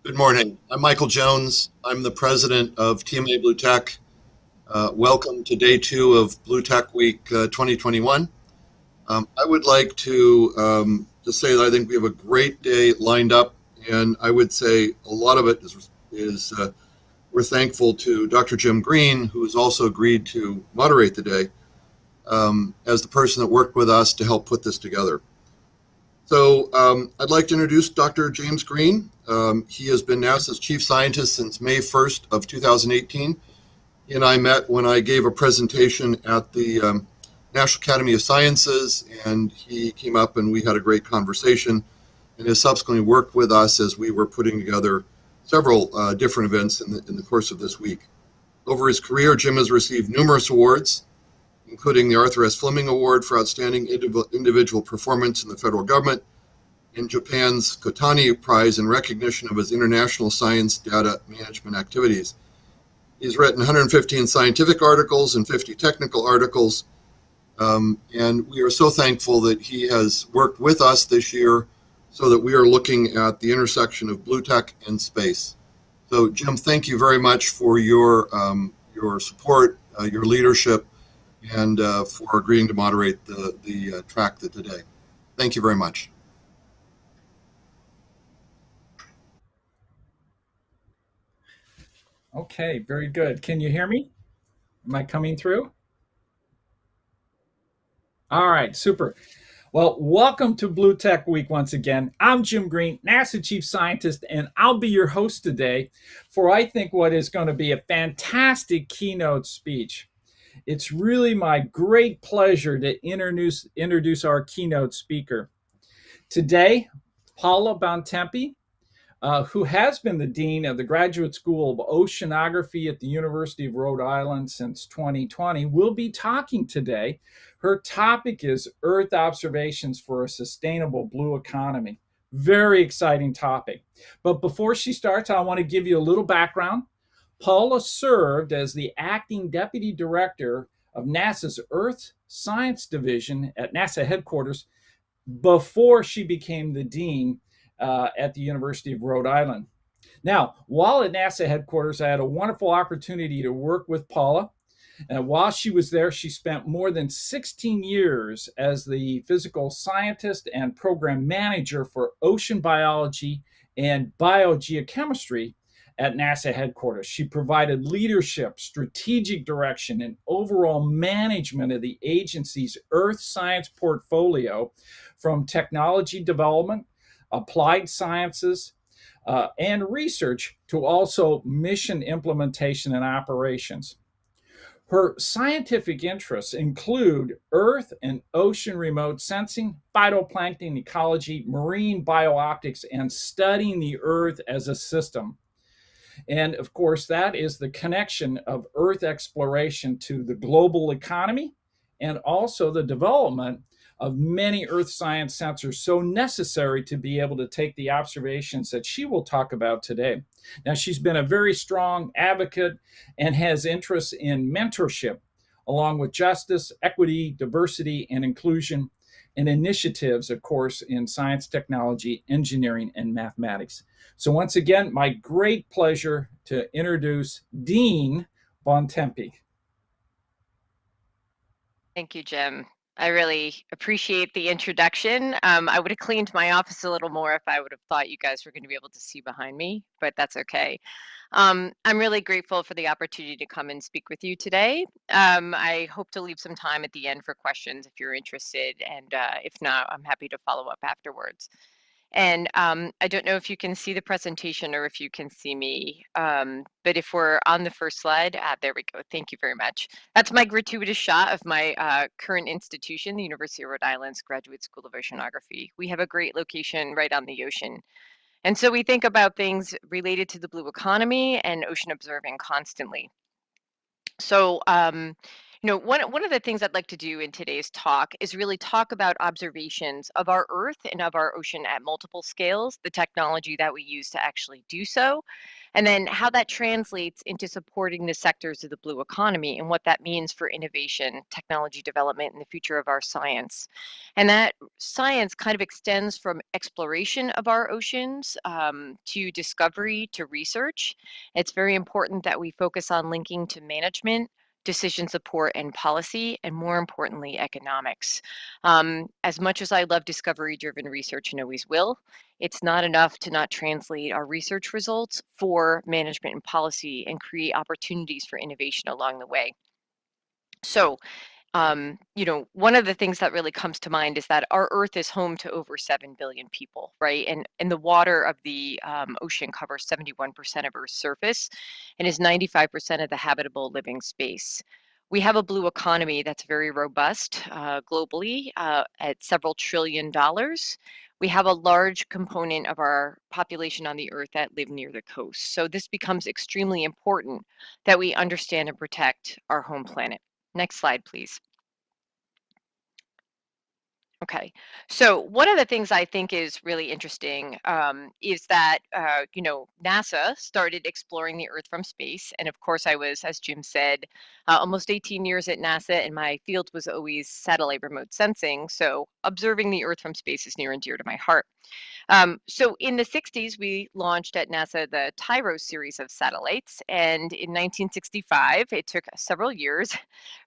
Good morning. I'm Michael Jones. I'm the president of TMA Blue Tech. Welcome to day two of Blue Tech Week 2021. I would like to just say that I think we have a great day lined up, and I would say a lot of it is we're thankful to Dr. Jim Green, who has also agreed to moderate the day as the person that worked with us to help put this together. So I'd like to introduce Dr. James Green. He has been NASA's chief scientist since May 1st of 2018. He and I met when I gave a presentation at the National Academy of Sciences, and he came up and we had a great conversation and has subsequently worked with us as we were putting together several different events in the course of this week. Over his career, Jim has received numerous awards, including the Arthur S. Fleming Award for Outstanding Individual Performance in the Federal Government, and Japan's Kotani Prize in recognition of his international science data management activities. He's written 115 scientific articles and 50 technical articles, and we are so thankful that he has worked with us this year so that we are looking at the intersection of blue tech and space. So, Jim, thank you very much for your support, your leadership, and for agreeing to moderate the track today. Thank you very much. Okay, very good. Can you hear me? Am I coming through? All right, super. Well, welcome to Blue Tech Week once again. I'm Jim Green, NASA Chief Scientist, and I'll be your host today for I think what is going to be a fantastic keynote speech. It's really my great pleasure to introduce our keynote speaker. Today, Paula Bontempi, who has been the Dean of the Graduate School of Oceanography at the University of Rhode Island since 2020, will be talking today. Her topic is Earth Observations for a Sustainable Blue Economy. Very exciting topic. But before she starts, I want to give you a little background. Paula served as the acting deputy director of NASA's Earth Science Division at NASA headquarters before she became the dean at the University of Rhode Island. Now, while at NASA headquarters, I had a wonderful opportunity to work with Paula. And while she was there, she spent more than 16 years as the physical scientist and program manager for ocean biology and biogeochemistry at NASA headquarters. She provided leadership, strategic direction, and overall management of the agency's Earth science portfolio, from technology development, applied sciences, and research to also mission implementation and operations. Her scientific interests include Earth and ocean remote sensing, phytoplankton ecology, marine biooptics, and studying the Earth as a system. And of course, that is the connection of Earth exploration to the global economy and also the development of many Earth science sensors so necessary to be able to take the observations that she will talk about today. Now, she's been a very strong advocate and has interests in mentorship, along with justice, equity, diversity, and inclusion, and initiatives, of course, in science, technology, engineering, and mathematics. So once again, my great pleasure to introduce Dean Bontempi. Thank you, Jim. I really appreciate the introduction. I would have cleaned my office a little more if I would have thought you guys were going to be able to see behind me, but that's okay. I'm really grateful for the opportunity to come and speak with you today. I hope to leave some time at the end for questions if you're interested, and if not, I'm happy to follow up afterwards. And I don't know if you can see the presentation or if you can see me, but if we're on the first slide, there we go. Thank you very much. That's my gratuitous shot of my current institution, the University of Rhode Island's Graduate School of Oceanography. We have a great location right on the ocean. And so we think about things related to the blue economy and ocean observing constantly. So one of the things I'd like to do in today's talk is really talk about observations of our Earth and of our ocean at multiple scales, the technology that we use to actually do so, and then how that translates into supporting the sectors of the blue economy and what that means for innovation, technology development, and the future of our science. And that science kind of extends from exploration of our oceans to discovery to research. It's very important that we focus on linking to management, decision support, and policy, and more importantly, economics. As much as I love discovery-driven research and always will, it's not enough to not translate our research results for management and policy and create opportunities for innovation along the way. So, one of the things that really comes to mind is that our Earth is home to over 7 billion people, right? And the water of the ocean covers 71% of Earth's surface and is 95% of the habitable living space. We have a blue economy that's very robust globally at several trillion dollars. We have a large component of our population on the Earth that live near the coast. So this becomes extremely important that we understand and protect our home planet. Next slide, please. Okay, so one of the things I think is really interesting is that NASA started exploring the Earth from space, and of course I was, as Jim said, almost 18 years at NASA, and my field was always satellite remote sensing. So observing the Earth from space is near and dear to my heart. So in the 60s, we launched at NASA the Tyro series of satellites, and in 1965, it took several years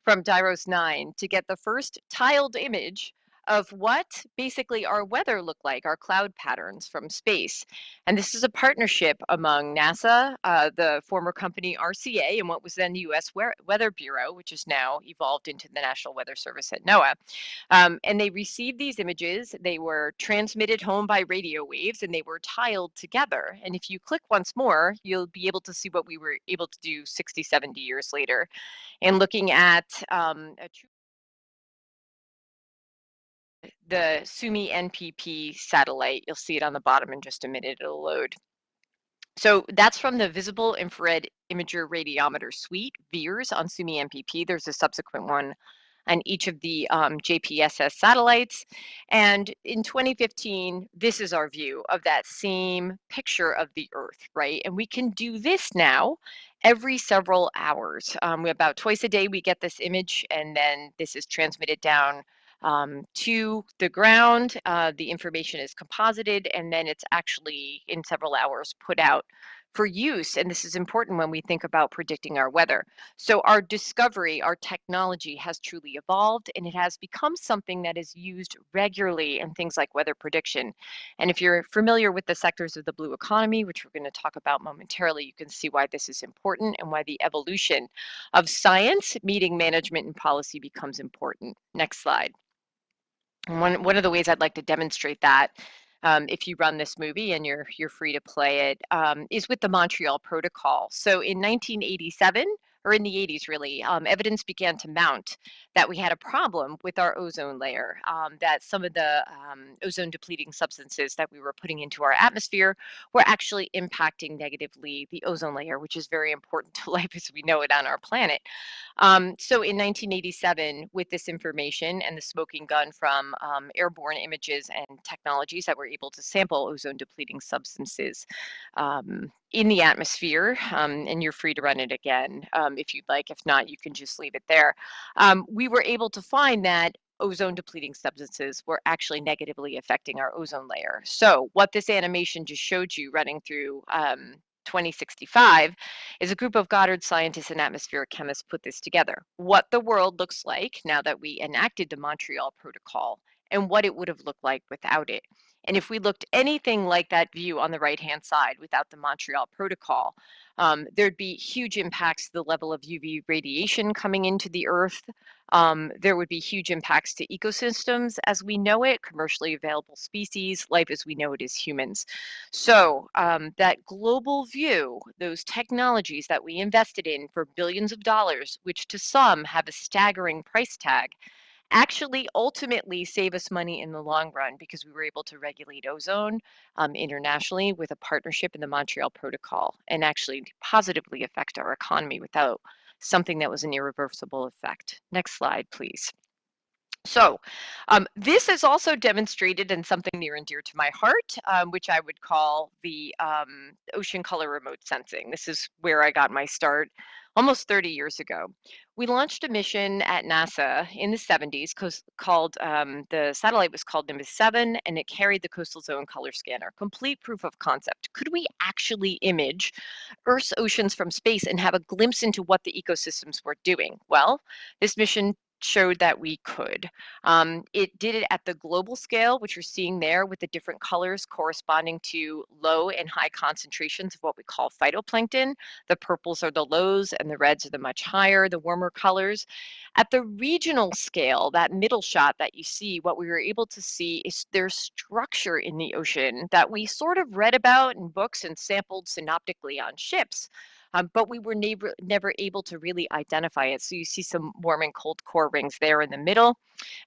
from Tyros 9 to get the first tiled image of what basically our weather looked like, our cloud patterns from space. And this is a partnership among NASA, the former company RCA, and what was then the US Weather Bureau, which is now evolved into the National Weather Service at NOAA. And they received these images, they were transmitted home by radio waves, and they were tiled together. And if you click once more, you'll be able to see what we were able to do 60, 70 years later. And looking at the SUMI NPP satellite, you'll see it on the bottom in just a minute, it'll load. So that's from the Visible Infrared Imager Radiometer Suite, VIIRS, on SUMI NPP. There's a subsequent one on each of the JPSS satellites. And in 2015, this is our view of that same picture of the Earth, right? And we can do this now every several hours. About twice a day, we get this image, and then this is transmitted down to the ground. The information is composited, and then it's actually in several hours put out for use. And this is important when we think about predicting our weather. So our discovery, our technology has truly evolved, and it has become something that is used regularly in things like weather prediction. And if you're familiar with the sectors of the blue economy, which we're going to talk about momentarily, you can see why this is important and why the evolution of science meeting management and policy becomes important. Next slide. And one of the ways I'd like to demonstrate that, if you run this movie and you're free to play it, is with the Montreal Protocol. So in 1987, or in the 80s really, evidence began to mount that we had a problem with our ozone layer, that some of the ozone depleting substances that we were putting into our atmosphere were actually impacting negatively the ozone layer, which is very important to life as we know it on our planet. So in 1987, with this information and the smoking gun from airborne images and technologies that were able to sample ozone depleting substances in the atmosphere, and you're free to run it again if you'd like. If not, you can just leave it there. We were able to find that ozone depleting substances were actually negatively affecting our ozone layer. So what this animation just showed you running through 2065 is a group of Goddard scientists and atmospheric chemists put this together. What the world looks like now that we enacted the Montreal Protocol and what it would have looked like without it. And if we looked anything like that view on the right-hand side without the Montreal Protocol, there'd be huge impacts to the level of UV radiation coming into the Earth. There would be huge impacts to ecosystems as we know it, commercially available species, life as we know it as humans. So that global view, those technologies that we invested in for billions of dollars, which to some have a staggering price tag, actually ultimately save us money in the long run because we were able to regulate ozone internationally with a partnership in the Montreal Protocol and actually positively affect our economy without something that was an irreversible effect. Next slide, please. So, this is also demonstrated in something near and dear to my heart, which I would call the ocean color remote sensing. This is where I got my start almost 30 years ago. We launched a mission at NASA in the 70s called the satellite was called Nimbus 7, and it carried the coastal zone color scanner. Complete proof of concept. Could we actually image Earth's oceans from space and have a glimpse into what the ecosystems were doing? Well, this mission showed that we could. It did it at the global scale, which you're seeing there with the different colors corresponding to low and high concentrations of what we call phytoplankton. The purples are the lows and the reds are the much higher, the warmer colors. At the regional scale, that middle shot that you see, what we were able to see is there's structure in the ocean that we sort of read about in books and sampled synoptically on ships. But we were never able to really identify it. So you see some warm and cold core rings there in the middle.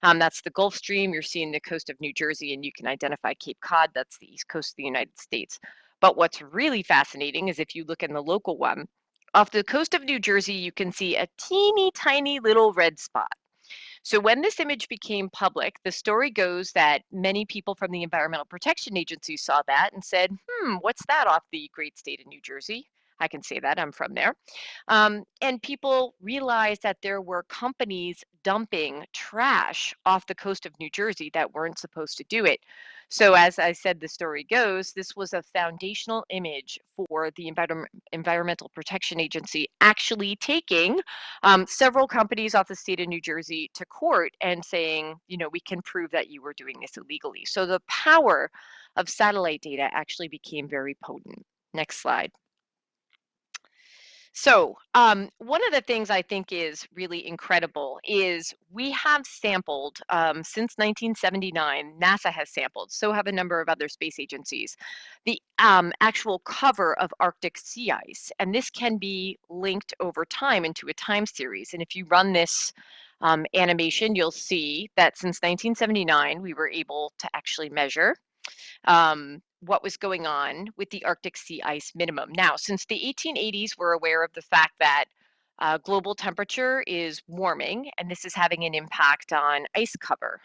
That's the Gulf Stream. You're seeing the coast of New Jersey, and you can identify Cape Cod. That's the east coast of the United States. But what's really fascinating is if you look in the local one, off the coast of New Jersey, you can see a teeny tiny little red spot. So when this image became public, the story goes that many people from the Environmental Protection Agency saw that and said, what's that off the great state of New Jersey? I can say that I'm from there. And people realized that there were companies dumping trash off the coast of New Jersey that weren't supposed to do it. So, as I said, the story goes, this was a foundational image for the Environmental Protection Agency actually taking several companies off the state of New Jersey to court and saying, we can prove that you were doing this illegally. So, the power of satellite data actually became very potent. Next slide. So, one of the things I think is really incredible is we have sampled since 1979, NASA has sampled, so have a number of other space agencies, the actual cover of Arctic sea ice. And this can be linked over time into a time series. And if you run this animation, you'll see that since 1979, we were able to actually measure what was going on with the Arctic sea ice minimum. Now, since the 1880s, we're aware of the fact that global temperature is warming, and this is having an impact on ice cover,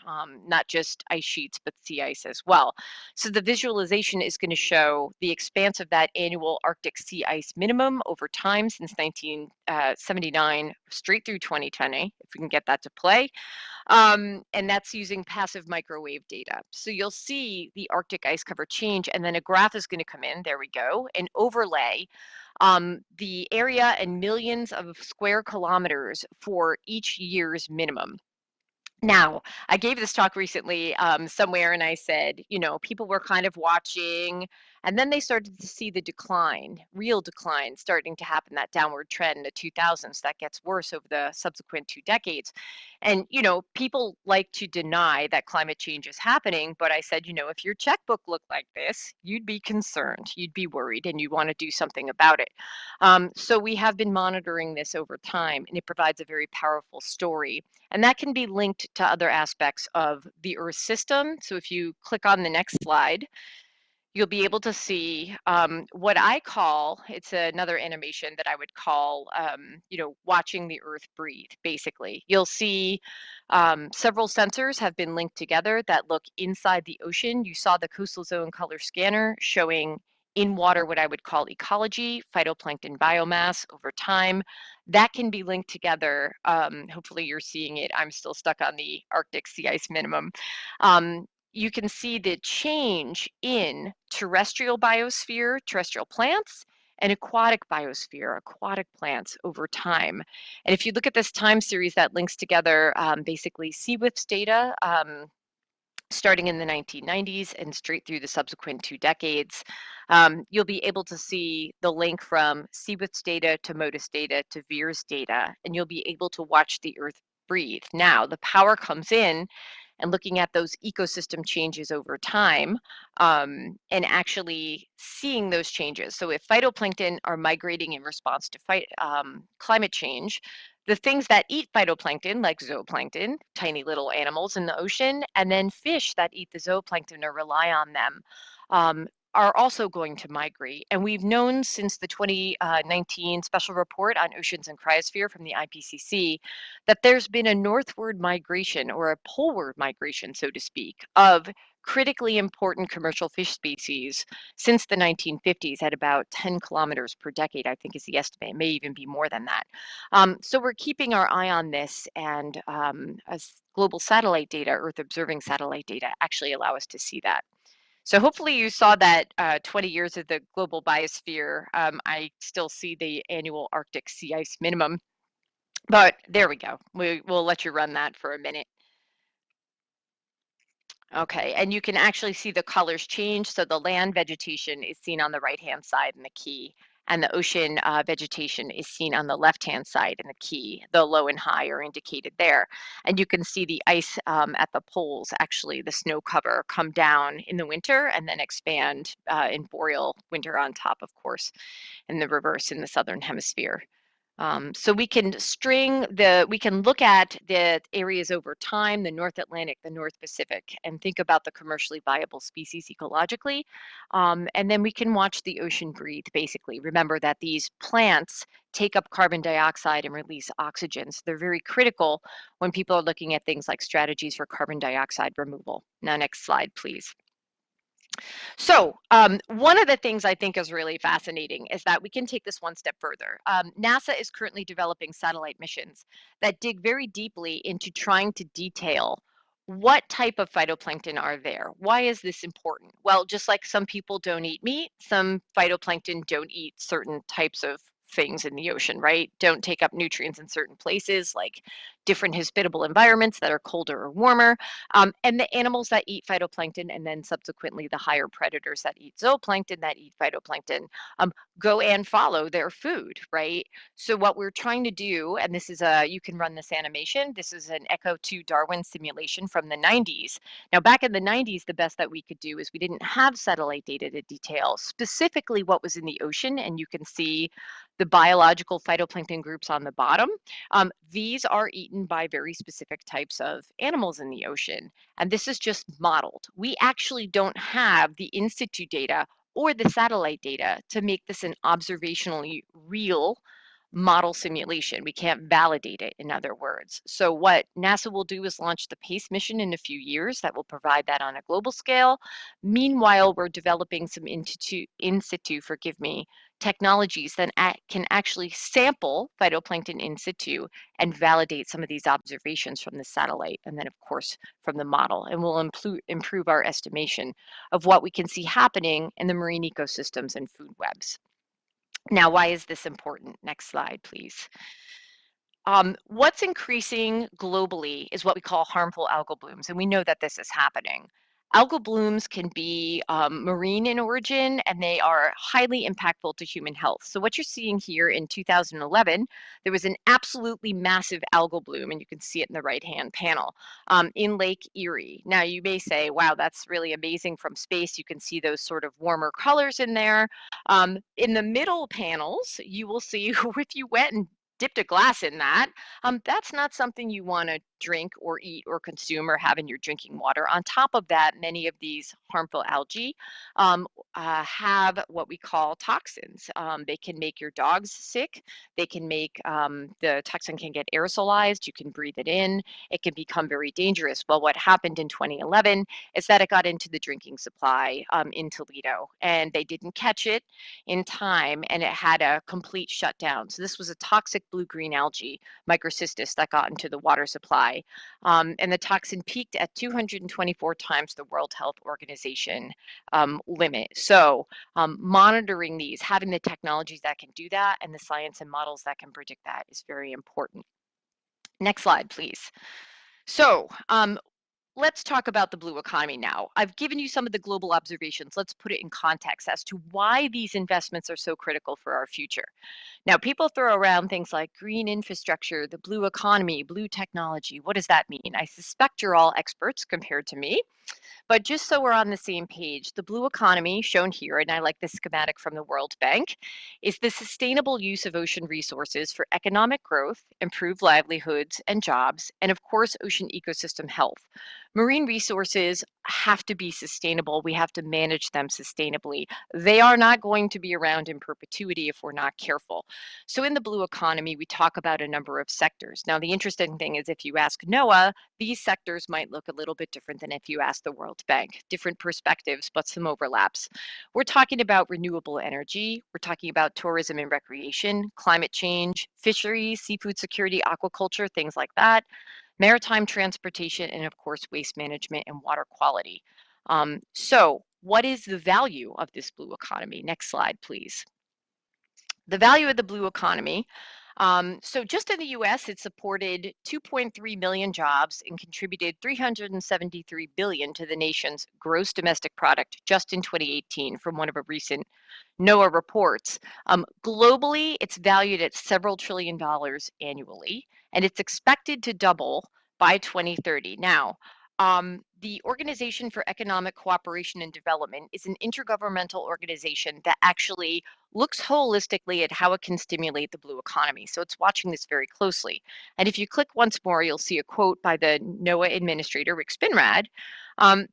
not just ice sheets, but sea ice as well. So the visualization is going to show the expanse of that annual Arctic sea ice minimum over time since 1979 straight through 2020, if we can get that to play. And that's using passive microwave data. So you'll see the Arctic ice cover change, and then a graph is going to come in. There we go, and overlay the area and millions of square kilometers for each year's minimum. Now, I gave this talk recently somewhere, and I said, people were kind of watching, and then they started to see the decline, real decline, starting to happen, that downward trend in the 2000s that gets worse over the subsequent 2 decades. And, people like to deny that climate change is happening, but I said, if your checkbook looked like this, you'd be concerned, you'd be worried, and you want to do something about it. So we have been monitoring this over time, and it provides a very powerful story. And that can be linked to other aspects of the Earth system. So if you click on the next slide, you'll be able to see what I call, it's another animation that I would call, watching the Earth breathe, basically. You'll see several sensors have been linked together that look inside the ocean. You saw the coastal zone color scanner showing in water what I would call ecology, phytoplankton biomass over time. That can be linked together. Hopefully you're seeing it. I'm still stuck on the Arctic sea ice minimum. You can see the change in terrestrial biosphere, terrestrial plants, and aquatic biosphere, aquatic plants over time. And if you look at this time series that links together basically CWIF's data starting in the 1990s and straight through the subsequent 2 decades, you'll be able to see the link from CWIF's data to MODIS data to VEER's data, and you'll be able to watch the Earth breathe. Now, the power comes in and looking at those ecosystem changes over time and actually seeing those changes. So if phytoplankton are migrating in response to climate change, the things that eat phytoplankton, like zooplankton, tiny little animals in the ocean, and then fish that eat the zooplankton or rely on them, are also going to migrate. And we've known since the 2019 special report on oceans and cryosphere from the IPCC that there's been a northward migration, or a poleward migration, so to speak, of critically important commercial fish species since the 1950s at about 10 kilometers per decade, I think is the estimate. It may even be more than that. So we're keeping our eye on this, and as global satellite data, Earth observing satellite data, actually allow us to see that. So hopefully you saw that 20 years of the global biosphere, I still see the annual Arctic sea ice minimum, but there we go. We'll let you run that for a minute. Okay, and you can actually see the colors change. So the land vegetation is seen on the right-hand side in the key, and the ocean vegetation is seen on the left-hand side in the key. The low and high are indicated there. And you can see the ice at the poles, actually the snow cover, come down in the winter and then expand in boreal winter on top, of course, in the reverse in the southern hemisphere. So we can we can look at the areas over time, the North Atlantic, the North Pacific, and think about the commercially viable species ecologically. And then we can watch the ocean breathe, basically. Remember that these plants take up carbon dioxide and release oxygen. So they're very critical when people are looking at things like strategies for carbon dioxide removal. Now, next slide, please. So one of the things I think is really fascinating is that we can take this one step further. NASA is currently developing satellite missions that dig very deeply into trying to detail what type of phytoplankton are there. Why is this important? Well, just like some people don't eat meat, some phytoplankton don't eat certain types of things in the ocean, right? Don't take up nutrients in certain places, like different hospitable environments that are colder or warmer. And the animals that eat phytoplankton, and then subsequently the higher predators that eat zooplankton, that eat phytoplankton, go and follow their food, right? So what we're trying to do, and this is you can run this animation. This is an Echo 2 Darwin simulation from the 90s. Now, back in the 90s, the best that we could do is we didn't have satellite data to detail specifically what was in the ocean, and you can see the biological phytoplankton groups on the bottom. These are eaten by very specific types of animals in the ocean, and this is just modeled. We actually don't have the institute data or the satellite data to make this an observationally real model simulation. We can't validate it, in other words. So what NASA will do is launch the PACE mission in a few years that will provide that on a global scale. Meanwhile, we're developing some in situ, forgive me, technologies that can actually sample phytoplankton in situ and validate some of these observations from the satellite, and then of course from the model, and will improve our estimation of what we can see happening in the marine ecosystems and food webs. Now, why is this important? Next slide, please. What's increasing globally is what we call harmful algal blooms, and we know that this is happening. Algal blooms can be marine in origin, and they are highly impactful to human health. So what you're seeing here in 2011, there was an absolutely massive algal bloom, and you can see it in the right-hand panel, in Lake Erie. Now, you may say, wow, that's really amazing from space. You can see those sort of warmer colors in there. In the middle panels, you will see if you went and dipped a glass in that, that's not something you want to drink or eat or consume or have in your drinking water. On top of that, many of these harmful algae have what we call toxins. They can make your dogs sick. They can make the toxin can get aerosolized. You can breathe it in. It can become very dangerous. Well, what happened in 2011 is that it got into the drinking supply in Toledo, and they didn't catch it in time, and it had a complete shutdown. So this was a toxic blue-green algae, microcystis, that got into the water supply. And the toxin peaked at 224 times the World Health Organization limit. So monitoring these, having the technologies that can do that, and the science and models that can predict that is very important. Next slide, please. So let's talk about the blue economy now. I've given you some of the global observations. Let's put it in context as to why these investments are so critical for our future. Now, people throw around things like green infrastructure, the blue economy, blue technology. What does that mean? I suspect you're all experts compared to me. But just so we're on the same page, the blue economy shown here, and I like this schematic from the World Bank, is the sustainable use of ocean resources for economic growth, improved livelihoods and jobs, and of course, ocean ecosystem health. Marine resources have to be sustainable. We have to manage them sustainably. They are not going to be around in perpetuity if we're not careful. So in the blue economy, we talk about a number of sectors. Now, the interesting thing is if you ask NOAA, these sectors might look a little bit different than if you ask the World Bank. Different perspectives, but some overlaps. We're talking about renewable energy. We're talking about tourism and recreation, climate change, fisheries, seafood security, aquaculture, things like that, maritime transportation, and of course, waste management and water quality. So what is the value of this blue economy? Next slide, please. The value of the blue economy. So just in the US, it supported 2.3 million jobs and contributed 373 billion to the nation's gross domestic product just in 2018 from one of a recent NOAA reports. Globally, it's valued at several trillion dollars annually, and it's expected to double by 2030. Now, the Organization for Economic Cooperation and Development is an intergovernmental organization that actually looks holistically at how it can stimulate the blue economy. So it's watching this very closely. And if you click once more, you'll see a quote by the NOAA administrator, Rick Spinrad,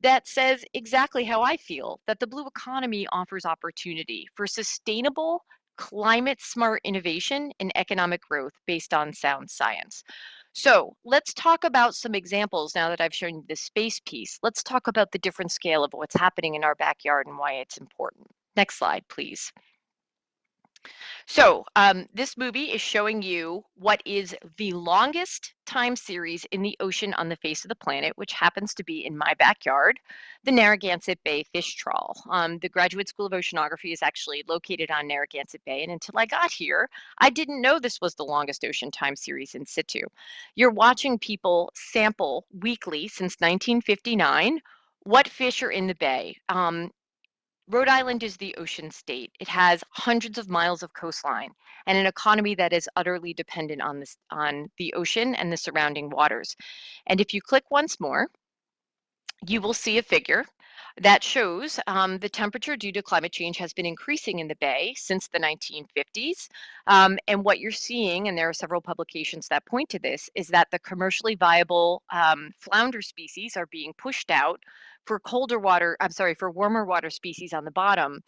that says exactly how I feel, that the blue economy offers opportunity for sustainable, climate smart innovation and economic growth based on sound science. So let's talk about some examples now that I've shown you the space piece. Let's talk about the different scale of what's happening in our backyard and why it's important. Next slide, please. So this movie is showing you what is the longest time series in the ocean on the face of the planet, which happens to be in my backyard, the Narragansett Bay Fish Trawl. The Graduate School of Oceanography is actually located on Narragansett Bay, and until I got here, I didn't know this was the longest ocean time series in situ. You're watching people sample weekly since 1959 what fish are in the bay. Rhode Island is the ocean state. It has hundreds of miles of coastline and an economy that is utterly dependent on the ocean and the surrounding waters. And if you click once more, you will see a figure that shows the temperature due to climate change has been increasing in the bay since the 1950s. And what you're seeing, and there are several publications that point to this, is that the commercially viable flounder species are being pushed out for colder water, I'm sorry, for warmer water species on the bottom,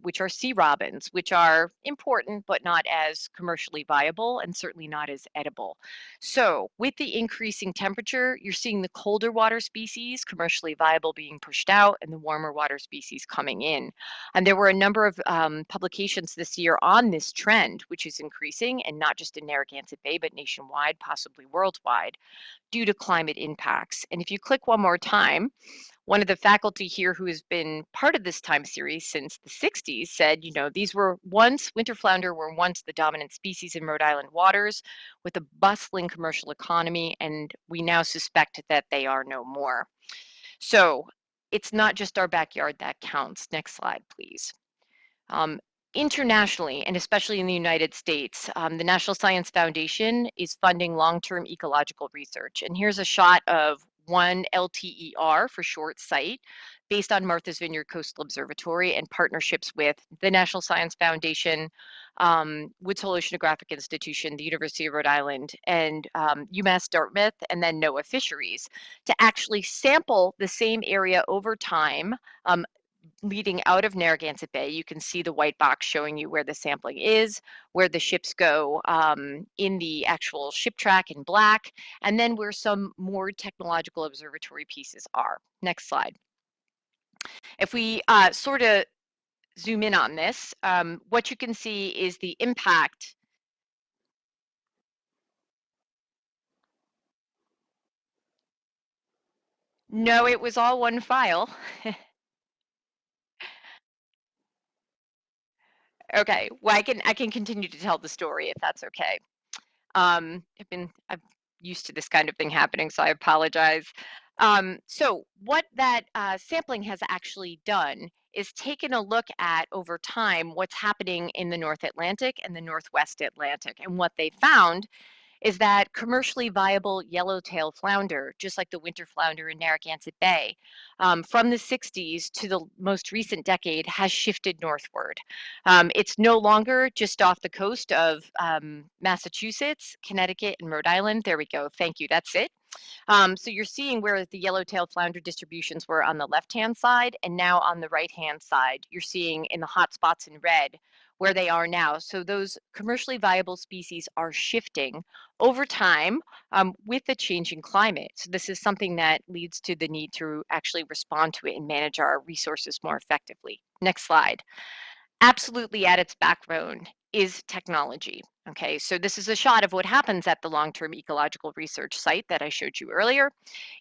which are sea robins, which are important, but not as commercially viable and certainly not as edible. So with the increasing temperature, you're seeing the colder water species, commercially viable, being pushed out and the warmer water species coming in. And there were a number of publications this year on this trend, which is increasing, and not just in Narragansett Bay, but nationwide, possibly worldwide, due to climate impacts. And if you click one more time, one of the faculty here who has been part of this time series since the 60s said, you know, these were once, winter flounder were once the dominant species in Rhode Island waters with a bustling commercial economy, and we now suspect that they are no more. So it's not just our backyard that counts. Next slide, please. Internationally, and especially in the United States, the National Science Foundation is funding long-term ecological research. And here's a shot of one LTER for short sight based on Martha's Vineyard Coastal Observatory and partnerships with the National Science Foundation, Woods Hole Oceanographic Institution, the University of Rhode Island, and UMass Dartmouth, and then NOAA Fisheries to actually sample the same area over time, leading out of Narragansett Bay. You can see the white box showing you where the sampling is, where the ships go in the actual ship track in black, and then where some more technological observatory pieces are. Next slide. If we sort of zoom in on this, what you can see is the impact. No, it was all one file. Okay, well, I can continue to tell the story if that's okay. I'm used to this kind of thing happening, so I apologize. So what that sampling has actually done is taken a look at over time what's happening in the North Atlantic and the Northwest Atlantic. And what they found is that commercially viable yellowtail flounder, just like the winter flounder in Narragansett Bay, from the 60s to the most recent decade has shifted northward. It's no longer just off the coast of Massachusetts, Connecticut, and Rhode Island. There we go. Thank you. That's it. So you're seeing where the yellow-tailed flounder distributions were on the left-hand side, and now on the right-hand side, you're seeing in the hot spots in red where they are now. So those commercially viable species are shifting over time with the changing climate. So this is something that leads to the need to actually respond to it and manage our resources more effectively. Next slide. Absolutely at its backbone is technology. Okay, so this is a shot of what happens at the long-term ecological research site that I showed you earlier.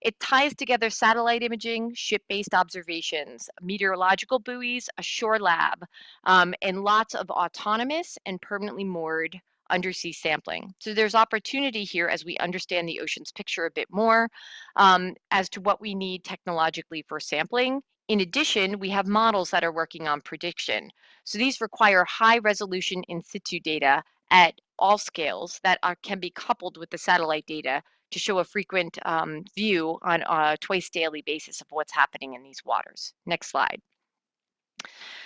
It ties together satellite imaging, ship-based observations, meteorological buoys, a shore lab, and lots of autonomous and permanently moored undersea sampling. So there's opportunity here as we understand the ocean's picture a bit more as to what we need technologically for sampling. In addition, we have models that are working on prediction. So these require high resolution in situ data at all scales that can be coupled with the satellite data to show a frequent view on a twice daily basis of what's happening in these waters. Next slide.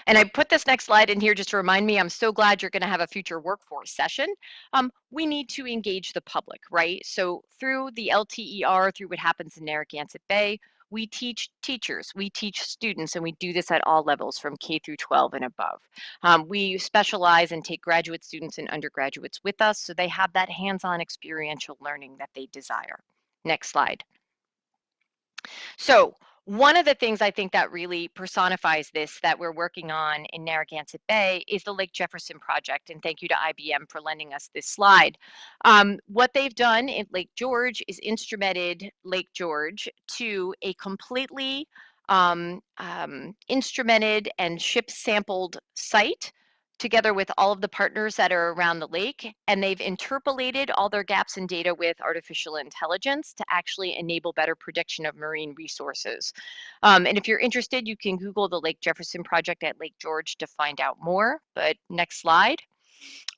And I put this next slide in here just to remind me, I'm so glad you're going to have a future workforce session. We need to engage the public, right? So through the LTER, through what happens in Narragansett Bay, we teach teachers, we teach students, and we do this at all levels from K through 12 and above. We specialize and take graduate students and undergraduates with us so they have that hands-on experiential learning that they desire. Next slide. So one of the things I think that really personifies this that we're working on in Narragansett Bay is the Lake Jefferson project. And thank you to IBM for lending us this slide. What they've done in Lake George is instrumented Lake George to a completely instrumented and ship sampled site together with all of the partners that are around the lake, and they've interpolated all their gaps in data with artificial intelligence to actually enable better prediction of marine resources. And if you're interested, you can Google the Lake Jefferson project at Lake George to find out more. But next slide.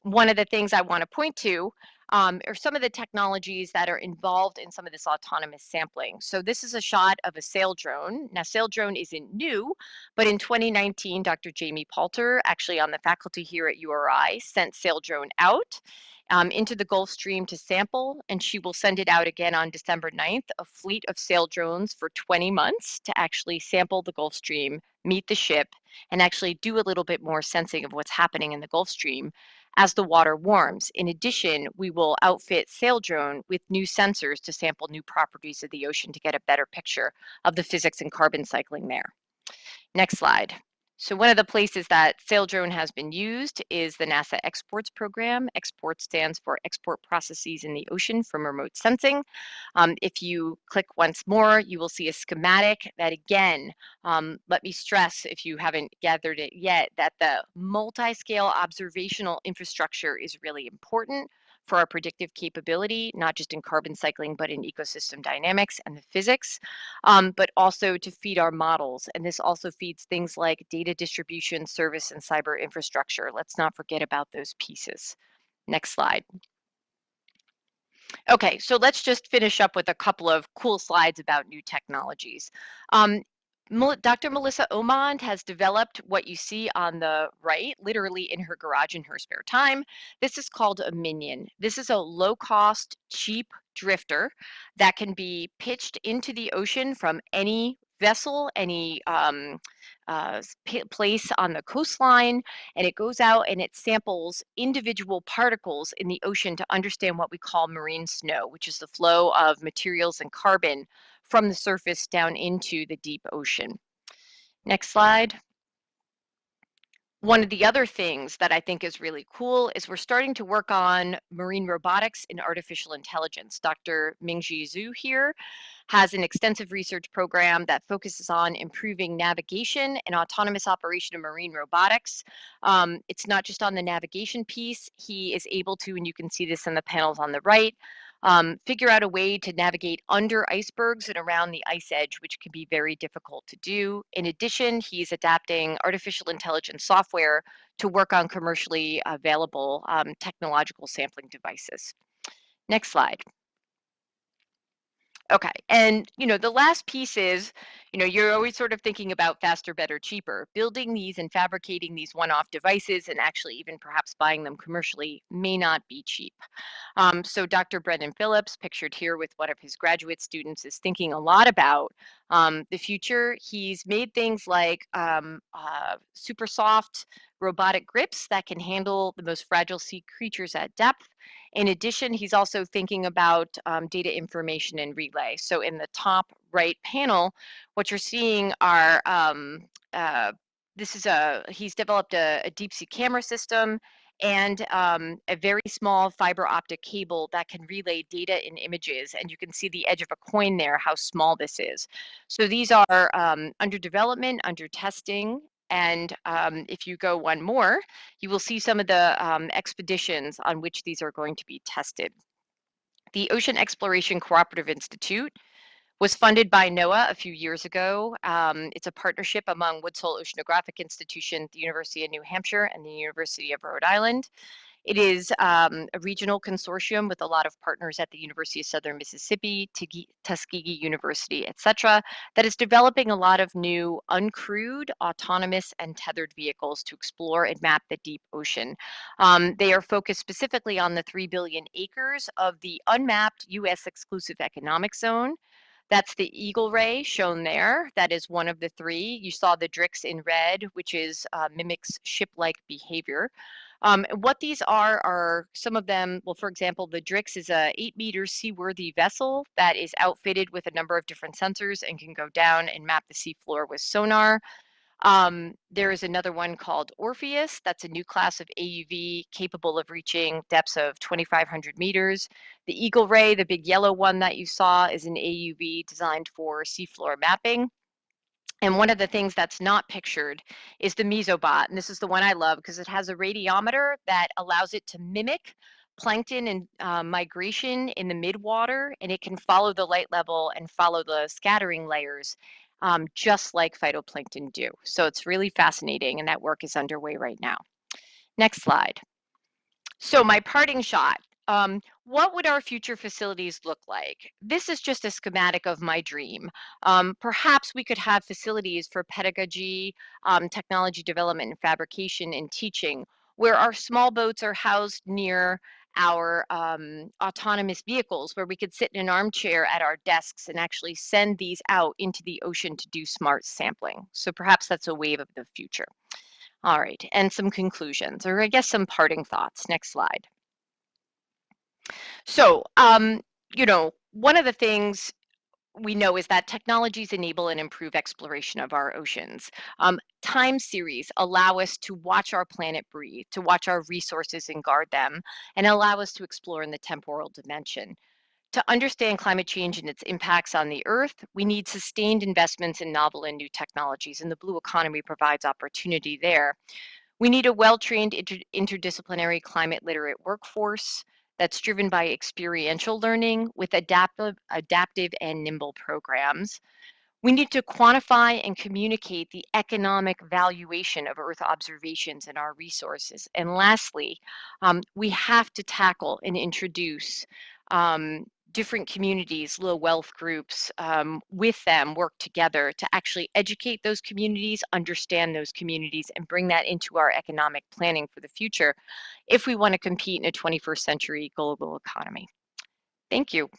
One of the things I want to point to are some of the technologies that are involved in some of this autonomous sampling. So this is a shot of a sail drone. Now, sail drone isn't new, but in 2019, Dr. Jamie Palter, actually on the faculty here at URI, sent sail drone out into the Gulf Stream to sample, and she will send it out again on December 9th, a fleet of sail drones for 20 months to actually sample the Gulf Stream, meet the ship, and actually do a little bit more sensing of what's happening in the Gulf Stream as the water warms. In addition, we will outfit sail drone with new sensors to sample new properties of the ocean to get a better picture of the physics and carbon cycling there. Next slide. So one of the places that sail drone has been used is the NASA Exports program. Export stands for Export Processes in the Ocean from Remote Sensing. If you click once more, you will see a schematic that again, let me stress if you haven't gathered it yet, that the multi-scale observational infrastructure is really important for our predictive capability, not just in carbon cycling, but in ecosystem dynamics and the physics, but also to feed our models. And this also feeds things like data distribution, service, and cyber infrastructure. Let's not forget about those pieces. Next slide. Okay, so let's just finish up with a couple of cool slides about new technologies. Dr. Melissa Omond has developed what you see on the right, literally in her garage in her spare time. This is called a Minion. This is a low-cost, cheap drifter that can be pitched into the ocean from any vessel, any place on the coastline, and it goes out and it samples individual particles in the ocean to understand what we call marine snow, which is the flow of materials and carbon from the surface down into the deep ocean. Next slide. One of the other things that I think is really cool is we're starting to work on marine robotics and artificial intelligence. Dr. Mingji Zhu here has an extensive research program that focuses on improving navigation and autonomous operation of marine robotics. It's not just on the navigation piece. He is able to, and you can see this in the panels on the right, figure out a way to navigate under icebergs and around the ice edge, which can be very difficult to do. In addition, he's adapting artificial intelligence software to work on commercially available technological sampling devices. Next slide. Okay. And, the last piece is, you're always sort of thinking about faster, better, cheaper. Building these and fabricating these one-off devices and actually even perhaps buying them commercially may not be cheap. So Dr. Brendan Phillips, pictured here with one of his graduate students, is thinking a lot about the future. He's made things like super soft robotic grips that can handle the most fragile sea creatures at depth. In addition, he's also thinking about data information and relay. So in the top right panel, what you're seeing are he's developed a deep sea camera system and a very small fiber optic cable that can relay data and images. And you can see the edge of a coin there, how small this is. So these are under development, under testing. And if you go one more, you will see some of the expeditions on which these are going to be tested. The Ocean Exploration Cooperative Institute was funded by NOAA a few years ago. It's a partnership among Woods Hole Oceanographic Institution, the University of New Hampshire, and the University of Rhode Island. It is a regional consortium with a lot of partners at the University of Southern Mississippi, Tuskegee University, etc., that is developing a lot of new uncrewed, autonomous, and tethered vehicles to explore and map the deep ocean. They are focused specifically on the 3 billion acres of the unmapped U.S. exclusive economic zone. That's the Eagle Ray shown there. That is one of the three. You saw the Drix in red, which is mimics ship-like behavior. What these are some of them. Well, for example, the Drix is a 8-meter seaworthy vessel that is outfitted with a number of different sensors and can go down and map the seafloor with sonar. There is another one called Orpheus. That's a new class of AUV capable of reaching depths of 2,500 meters. The Eagle Ray, the big yellow one that you saw, is an AUV designed for seafloor mapping. And one of the things that's not pictured is the Mesobot. And this is the one I love because it has a radiometer that allows it to mimic plankton and migration in the midwater, and it can follow the light level and follow the scattering layers just like phytoplankton do. So it's really fascinating, and that work is underway right now. Next slide. So my parting shot, what would our future facilities look like? This is just a schematic of my dream. Perhaps we could have facilities for pedagogy, technology development and fabrication and teaching, where our small boats are housed near our autonomous vehicles, where we could sit in an armchair at our desks and actually send these out into the ocean to do smart sampling. So perhaps that's a wave of the future. All right, and some conclusions, or I guess some parting thoughts. Next slide. So, one of the things we know is that technologies enable and improve exploration of our oceans. Time series allow us to watch our planet breathe, to watch our resources and guard them, and allow us to explore in the temporal dimension. To understand climate change and its impacts on the Earth, we need sustained investments in novel and new technologies, and the blue economy provides opportunity there. We need a well-trained interdisciplinary climate literate workforce that's driven by experiential learning with adaptive and nimble programs. We need to quantify and communicate the economic valuation of Earth observations and our resources. And lastly, we have to tackle and introduce different communities, low wealth groups, with them work together to actually educate those communities, understand those communities, and bring that into our economic planning for the future if we want to compete in a 21st century global economy. Thank you.